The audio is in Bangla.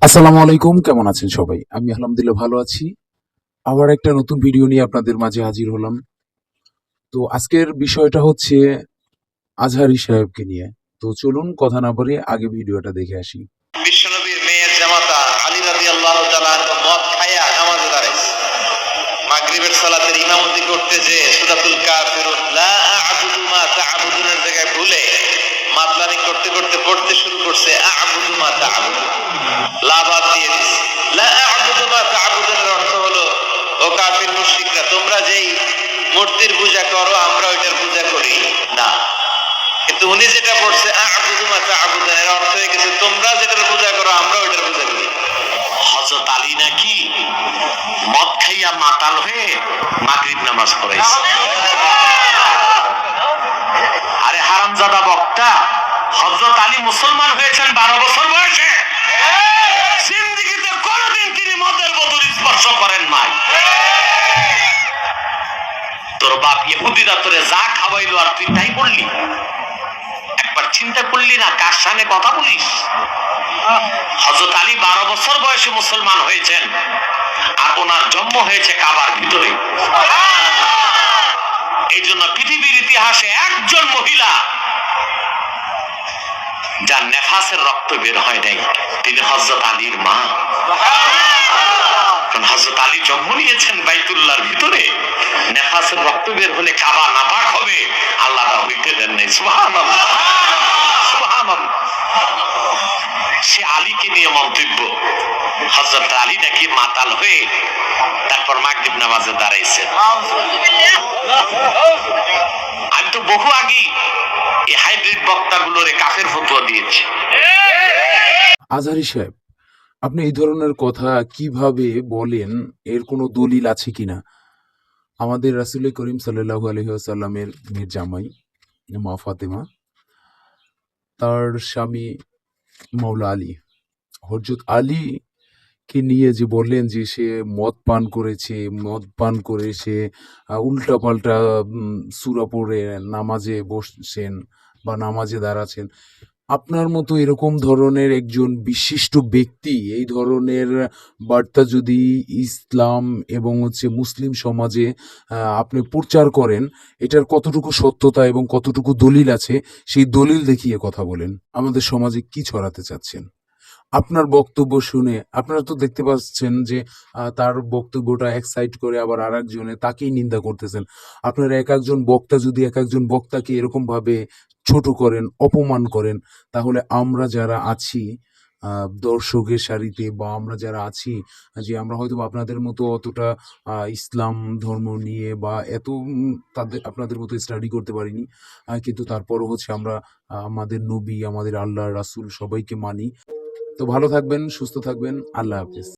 আসসালামু আলাইকুম, কেমন আছেন সবাই? আমি আলহামদুলিল্লাহ ভালো আছি। আবার একটা নতুন ভিডিও নিয়ে আপনাদের মাঝে হাজির হলাম। তো আজকের বিষয়টা হচ্ছে আজহারী সাহেবকে নিয়ে। তো চলুন কথা না বাড়িয়ে আগে ভিডিওটা দেখে আসি। বিশ্বনবীর মেয়ের জামাতা আলী রাদিয়াল্লাহু তাআলা মদ খায়া নামাজে দাঁড়াইছে। মাগরিবের সালাতের ইমামতি করতে যে সূরাতুল কাফিরুন লা আ'বুদু মা তা'বুদুনের জায়গায় ভুলে মাতলামি করতে করতে পড়তে শুরু করছে আ'বুদু মা তা'বুদুন। লা বাদ দিয়ে দিছে। লা আ'বুদু মা তা'বুদুনের অর্থ হলো, ও কাফির মুশরিকরা, তোমরা যেই মূর্তির পূজা করো আমরা ওইটার পূজা করি না। কিন্তু উনি যেটা পড়ছে আ'বুদু মা তা'বুদুন, এর অর্থ হয়ে গেছে তোমরা যেটার পূজা করো আমরা ওইটার পূজা করি। হযরত আলী নাকি মদ খাইয়া মাতাল হয়ে মাগরিব নামাজ পড়াইছে। আরে হারামজাদা বক্তা, হযরত আলী মুসলমান হয়েছেন 12 বছর বয়সে। জিন্দেগিতে কোনোদিন তিনি মদের বোতল স্পর্শ করেন নাই। তোর বাপ ইহুদিরা তোরে যা খাওয়াইলো আর তুই তাই বললি? একবার চিন্তা করলি না কার সামনে কথা বলিস? হযরত আলী 12 বছর বয়সে মুসলমান হয়েছেন, আর ওনার জন্ম হয়েছে কাবার ভিতরে। এই জন্য পৃথিবীর ইতিহাসে একজন মহিলা যার নেফাসের রক্ত বের হয় নাই, তিনি হযরত আলীর মা। কারণ হযরত আলী জন্ম নিয়েছেন বাইতুল্লাহর ভিতরে, নেফাসের রক্ত বের হলে কাবা নাপাক হবে, আল্লাহ তা হইতে দেন নাই। সুবহানাল্লাহ, সুবহানাল্লাহ। সে আলীকে নিয়ে মন্তব্য, হযরত আলী নাকি মাতাল হয়ে তারপর মাগরিব নামাজে দাঁড়াইছে। আমি তো বহু আগে এই হাইব্রিড বক্তাগুলোরে কাফের ফতোয়া দিয়েছি। আজহারী সাহেব, আপনি এই ধরনের কথা কিভাবে বলেন? এর কোনো দলিল আছে কিনা? আমাদের রাসূল করিম সাল্লাল্লাহু আলাইহি ওয়াসাল্লামের মেয়ের জামাই মা ফাতেমা, তার স্বামী মাওলা আলী, হযরত আলী কে নিয়ে যে বললেন যে সে মদ পান করে সে উল্টাপাল্টা সূরা পড়ে নামাজে বসছেন বা নামাজে দাঁড়াচ্ছেন। আপনার মতো এরকম ধরনের একজন বিশিষ্ট ব্যক্তি এই ধরনের বার্তা যদি ইসলাম এবং মুসলিম সমাজে আপনি প্রচার করেন, এটার কতটুকু সত্যতা এবং কতটুকু দলিল আছে, সেই দলিল দেখিয়ে কথা বলেন। আমাদের সমাজে কি ছড়াতে চাচ্ছেন? আপনার বক্তব্য শুনে আপনারা তো দেখতে পাচ্ছেন যে তার বক্তব্যটা এক সাইড করে আবার আরেকজনে তাকেই নিন্দা করতেছেন। আপনারা একেকজন বক্তা যদি একেকজন বক্তাকে এরকমভাবে ছোট করেন, অপমান করেন, তাহলে আমরা যারা আছি দর্শকের সারিতে বা আমরা যারা আছি, যে আমরা হয়তোবা আপনাদের মতো অতটা ইসলাম ধর্ম নিয়ে বা এত আপনাদের মতো স্টাডি করতে পারিনি। কিন্তু তারপরও আমরা আমাদের নবী, আমাদের আল্লাহ, রাসূল সবাইকে মানি। তো ভালো থাকবেন, সুস্থ থাকবেন। আল্লাহ হাফেজ।